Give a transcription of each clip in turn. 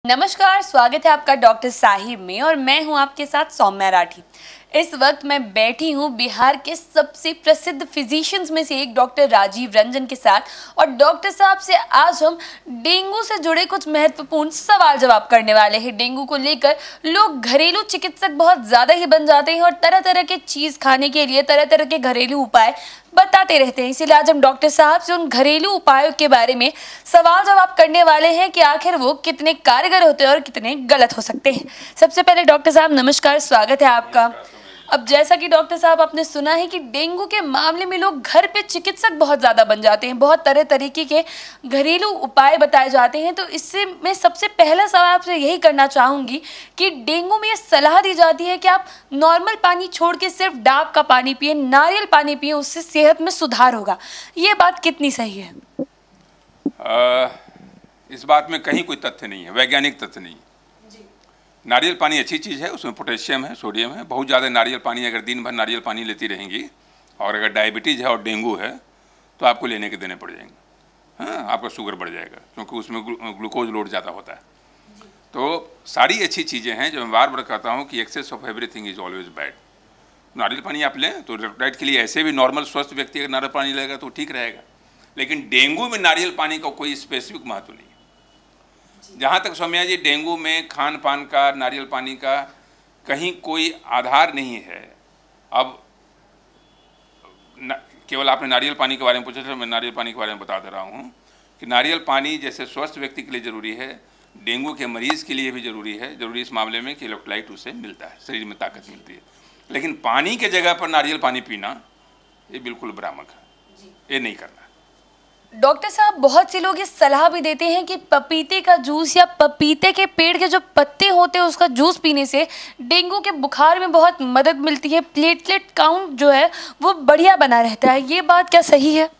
नमस्कार, स्वागत है आपका डॉक्टर साहिब में और मैं हूं आपके साथ सौम्या राठी। इस वक्त मैं बैठी हूं बिहार के सबसे प्रसिद्ध फिजिशियंस में से एक डॉक्टर राजीव रंजन के साथ और डॉक्टर साहब से आज हम डेंगू से जुड़े कुछ महत्वपूर्ण सवाल जवाब करने वाले हैं। डेंगू को लेकर लोग घरेलू चिकित्सक बहुत ज़्यादा ही बन जाते हैं और तरह तरह के चीज़ खाने के लिए तरह तरह के घरेलू उपाय बताते रहते हैं। इसीलिए आज हम डॉक्टर साहब से उन घरेलू उपायों के बारे में सवाल जवाब करने वाले हैं कि आखिर वो कितने कारगर होते हैं और कितने गलत हो सकते हैं। सबसे पहले डॉक्टर साहब नमस्कार, स्वागत है आपका। अब जैसा कि डॉक्टर साहब आपने सुना है कि डेंगू के मामले में लोग घर पे चिकित्सक बहुत ज़्यादा बन जाते हैं, बहुत तरह तरीके के घरेलू उपाय बताए जाते हैं। तो इससे मैं सबसे पहला सवाल आपसे यही करना चाहूँगी कि डेंगू में ये सलाह दी जाती है कि आप नॉर्मल पानी छोड़ के सिर्फ डाब का पानी पिए, नारियल पानी पिए, उससे सेहत में सुधार होगा। ये बात कितनी सही है? इस बात में कहीं कोई तथ्य नहीं है, वैज्ञानिक तथ्य नहीं है। नारियल पानी अच्छी चीज़ है, उसमें पोटेशियम है, सोडियम है। बहुत ज़्यादा नारियल पानी, अगर दिन भर नारियल पानी लेती रहेंगी और अगर डायबिटीज़ है और डेंगू है तो आपको लेने के देने पड़ जाएंगे। हाँ, आपका शुगर बढ़ जाएगा क्योंकि उसमें ग्लूकोज लोड ज़्यादा होता है। तो सारी अच्छी चीज़ें हैं जो मैं बार बार कहता हूँ कि excess of everything is always bad. नारियल पानी आप लें तो इलेक्ट्रोलाइट के लिए ऐसे भी नॉर्मल स्वस्थ व्यक्ति अगर नारियल पानी लेगा तो ठीक रहेगा, लेकिन डेंगू में नारियल पानी का कोई स्पेसिफिक महत्व नहीं है। जहाँ तक सौम्या जी, डेंगू में खान पान का, नारियल पानी का कहीं कोई आधार नहीं है। अब केवल आपने नारियल पानी के बारे में पूछा था, मैं नारियल पानी के बारे में बता दे रहा हूँ कि नारियल पानी जैसे स्वस्थ व्यक्ति के लिए ज़रूरी है, डेंगू के मरीज़ के लिए भी ज़रूरी है। ज़रूरी इस मामले में कि इलेक्ट्रोलाइट उसे मिलता है, शरीर में ताकत मिलती है। लेकिन पानी के जगह पर नारियल पानी पीना ये बिल्कुल भ्रामक है, ये नहीं करना। डॉक्टर साहब, बहुत से लोग ये सलाह भी देते हैं कि पपीते का जूस या पपीते के पेड़ के जो पत्ते होते हैं उसका जूस पीने से डेंगू के बुखार में बहुत मदद मिलती है, प्लेटलेट काउंट जो है वो बढ़िया बना रहता है। ये बात क्या सही है?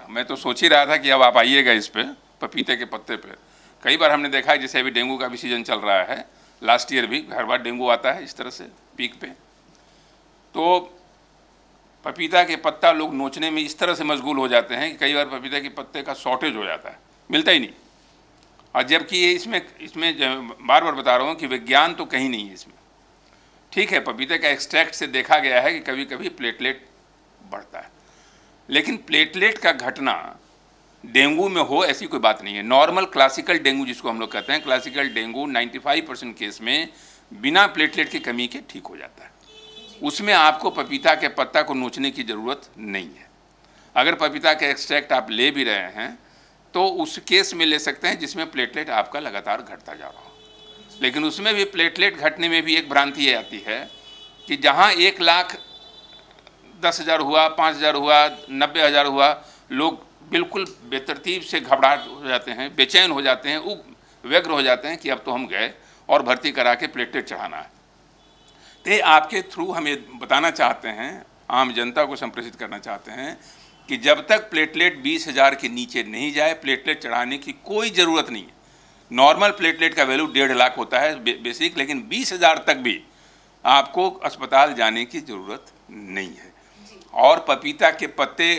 मैं तो सोच ही रहा था कि अब आप आइएगा इस पे, पपीते के पत्ते पे। कई बार हमने देखा है, जैसे अभी डेंगू का भी सीजन चल रहा है, लास्ट ईयर भी हर बार डेंगू आता है इस तरह से पीक पे। तो पपीता के पत्ता लोग नोचने में इस तरह से मशगूल हो जाते हैं कि कई बार पपीता के पत्ते का शॉर्टेज हो जाता है, मिलता ही नहीं। और जबकि ये इसमें बार बार बता रहा हूँ कि विज्ञान तो कहीं नहीं है इसमें। ठीक है, पपीते का एक्सट्रैक्ट से देखा गया है कि कभी कभी प्लेटलेट बढ़ता है, लेकिन प्लेटलेट का घटना डेंगू में हो ऐसी कोई बात नहीं है। नॉर्मल क्लासिकल डेंगू जिसको हम लोग कहते हैं, क्लासिकल डेंगू 95% केस में बिना प्लेटलेट की कमी के ठीक हो जाता है। उसमें आपको पपीता के पत्ता को नोचने की ज़रूरत नहीं है। अगर पपीता के एक्सट्रैक्ट आप ले भी रहे हैं तो उस केस में ले सकते हैं जिसमें प्लेटलेट आपका लगातार घटता जा रहा हो। लेकिन उसमें भी प्लेटलेट घटने में भी एक भ्रांति ये आती है कि जहाँ 1,10,000 हुआ, 5,000 हुआ, 90,000 हुआ, लोग बिल्कुल बेतरतीब से घबराहट हो जाते हैं, बेचैन हो जाते हैं, व्यग्र हो जाते हैं कि अब तो हम गए और भर्ती करा के प्लेटलेट चढ़ाना है। तो आपके थ्रू हम ये बताना चाहते हैं, आम जनता को संप्रेषित करना चाहते हैं कि जब तक प्लेटलेट 20,000 के नीचे नहीं जाए, प्लेटलेट चढ़ाने की कोई ज़रूरत नहीं है। नॉर्मल प्लेटलेट का वैल्यू 1.5 लाख होता है बेसिक, लेकिन 20,000 तक भी आपको अस्पताल जाने की ज़रूरत नहीं है। और पपीता के पत्ते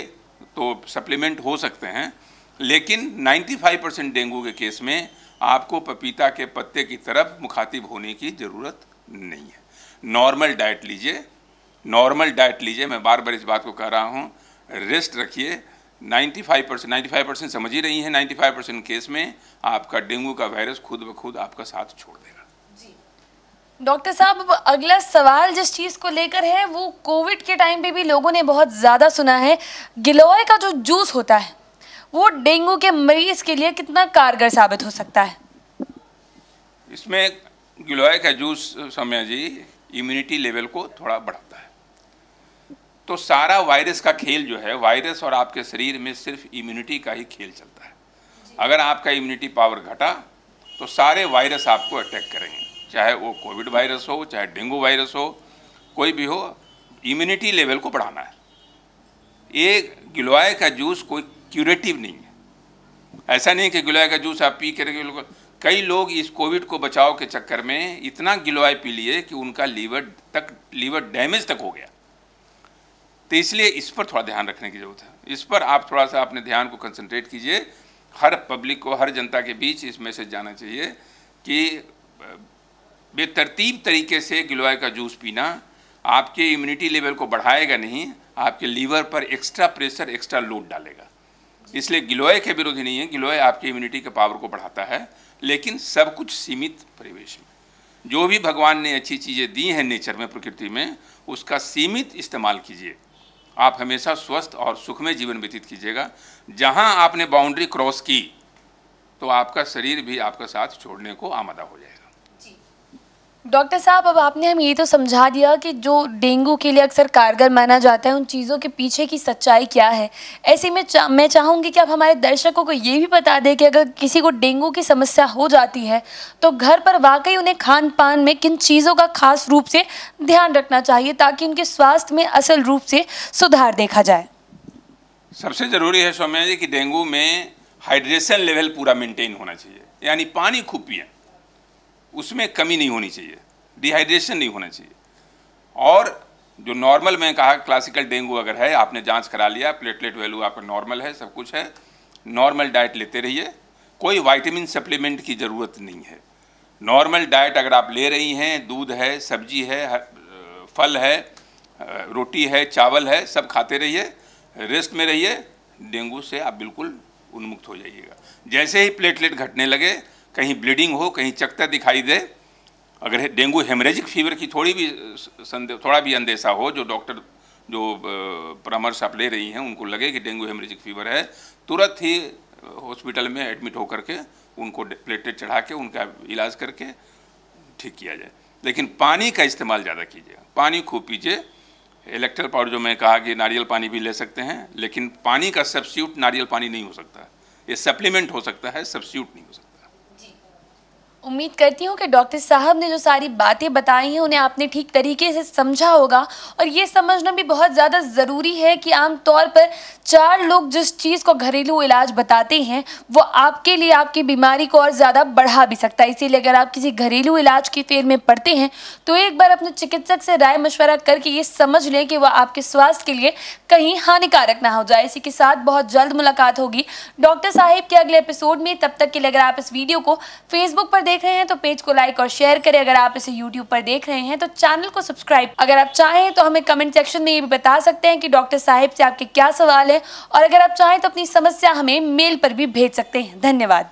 तो सप्लीमेंट हो सकते हैं, लेकिन 95% डेंगू के केस में आपको पपीता के पत्ते की तरफ मुखातिब होने की ज़रूरत नहीं है। नॉर्मल डाइट लीजिए, नॉर्मल डाइट लीजिए। मैं बार बार इस बात को कह रहा हूँ, रेस्ट रखिए। 95% समझ ही रही हैं, 95% केस में आपका डेंगू का वायरस खुद ब खुद आपका साथ छोड़ देगा। डॉक्टर साहब, अगला सवाल जिस चीज़ को लेकर है वो कोविड के टाइम पे भी लोगों ने बहुत ज़्यादा सुना है। गिलोय का जो जूस होता है वो डेंगू के मरीज के लिए कितना कारगर साबित हो सकता है? इसमें गिलोय का जूस सौम्या जी इम्यूनिटी लेवल को थोड़ा बढ़ाता है। तो सारा वायरस का खेल जो है, वायरस और आपके शरीर में सिर्फ इम्यूनिटी का ही खेल चलता है। अगर आपका इम्यूनिटी पावर घटा तो सारे वायरस आपको अटैक करेंगे, चाहे वो कोविड वायरस हो, चाहे डेंगू वायरस हो, कोई भी हो। इम्यूनिटी लेवल को बढ़ाना है। ये गिलोय का जूस कोई क्यूरेटिव नहीं है। ऐसा नहीं कि गिलोय का जूस आप पी कर, कई लोग इस कोविड को बचाव के चक्कर में इतना गिलोय पी लिए कि उनका लीवर डैमेज तक हो गया। तो इसलिए इस पर थोड़ा ध्यान रखने की ज़रूरत है। इस पर आप थोड़ा सा अपने ध्यान को कंसंट्रेट कीजिए। हर पब्लिक को, हर जनता के बीच इस मैसेज जाना चाहिए कि बेतरतीब तरीके से गिलोय का जूस पीना आपके इम्यूनिटी लेवल को बढ़ाएगा नहीं, आपके लीवर पर एक्स्ट्रा प्रेशर, एक्स्ट्रा लोड डालेगा। इसलिए गिलोय के विरोधी नहीं है, गिलोय आपके इम्यूनिटी के पावर को बढ़ाता है, लेकिन सब कुछ सीमित परिवेश में। जो भी भगवान ने अच्छी चीज़ें दी हैं नेचर में, प्रकृति में, उसका सीमित इस्तेमाल कीजिए। आप हमेशा स्वस्थ और सुखमय जीवन व्यतीत कीजिएगा। जहाँ आपने बाउंड्री क्रॉस की तो आपका शरीर भी आपका साथ छोड़ने को आमादा हो जाएगा। डॉक्टर साहब, अब आपने हमें ये तो समझा दिया कि जो डेंगू के लिए अक्सर कारगर माना जाता है, उन चीज़ों के पीछे की सच्चाई क्या है। ऐसे में मैं चाहूँगी कि आप हमारे दर्शकों को ये भी बता दें कि अगर किसी को डेंगू की समस्या हो जाती है तो घर पर वाकई उन्हें खान पान में किन चीज़ों का खास रूप से ध्यान रखना चाहिए ताकि उनके स्वास्थ्य में असल रूप से सुधार देखा जाए। सबसे ज़रूरी है सौम्या जी कि डेंगू में हाइड्रेशन लेवल पूरा मेंटेन होना चाहिए, यानी पानी खूब पिएं, उसमें कमी नहीं होनी चाहिए, डिहाइड्रेशन नहीं होना चाहिए। और जो नॉर्मल में कहा क्लासिकल डेंगू अगर है, आपने जांच करा लिया, प्लेटलेट वैल्यू आपका नॉर्मल है, सब कुछ है, नॉर्मल डाइट लेते रहिए, कोई विटामिन सप्लीमेंट की ज़रूरत नहीं है। नॉर्मल डाइट अगर आप ले रही हैं, दूध है, सब्जी है, फल है, रोटी है, चावल है, सब खाते रहिए, रेस्ट में रहिए, डेंगू से आप बिल्कुल उन्मुक्त हो जाइएगा। जैसे ही प्लेटलेट घटने लगे, कहीं ब्लीडिंग हो, कहीं चकत्ता दिखाई दे, अगर डेंगू हेमरेजिक फीवर की थोड़ा भी अंदेशा हो, जो डॉक्टर जो परामर्श आप ले रही हैं उनको लगे कि डेंगू हेमरेजिक फीवर है, तुरंत ही हॉस्पिटल में एडमिट होकर के उनको प्लेटलेट चढ़ा के उनका इलाज करके ठीक किया जाए। लेकिन पानी का इस्तेमाल ज़्यादा कीजिएगा, पानी खूब पीजिए। इलेक्ट्रोल पाउडर जो मैं कहा कि नारियल पानी भी ले सकते हैं, लेकिन पानी का सब्स्टिट्यूट नारियल पानी नहीं हो सकता। ये सप्लीमेंट हो सकता है, सब्स्टिट्यूट नहीं हो सकता। उम्मीद करती हूँ कि डॉक्टर साहब ने जो सारी बातें बताई हैं उन्हें आपने ठीक तरीके से समझा होगा। और ये समझना भी बहुत ज़्यादा ज़रूरी है कि आम तौर पर 4 लोग जिस चीज़ को घरेलू इलाज बताते हैं वो आपके लिए आपकी बीमारी को और ज़्यादा बढ़ा भी सकता है। इसीलिए अगर आप किसी घरेलू इलाज की फेर में पड़ते हैं तो एक बार अपने चिकित्सक से राय मशवरा करके ये समझ लें कि वह आपके स्वास्थ्य के लिए कहीं हानिकारक ना हो जाए। इसी के साथ बहुत जल्द मुलाकात होगी डॉक्टर साहिब के अगले एपिसोड में। तब तक के लिए अगर आप इस वीडियो को फेसबुक पर देख रहे हैं तो पेज को लाइक और शेयर करें। अगर आप इसे यूट्यूब पर देख रहे हैं तो चैनल को सब्सक्राइब। अगर आप चाहें तो हमें कमेंट सेक्शन में ये भी बता सकते हैं कि डॉक्टर साहिब से आपके क्या सवाल है, और अगर आप चाहें तो अपनी समस्या हमें मेल पर भी भेज सकते हैं। धन्यवाद।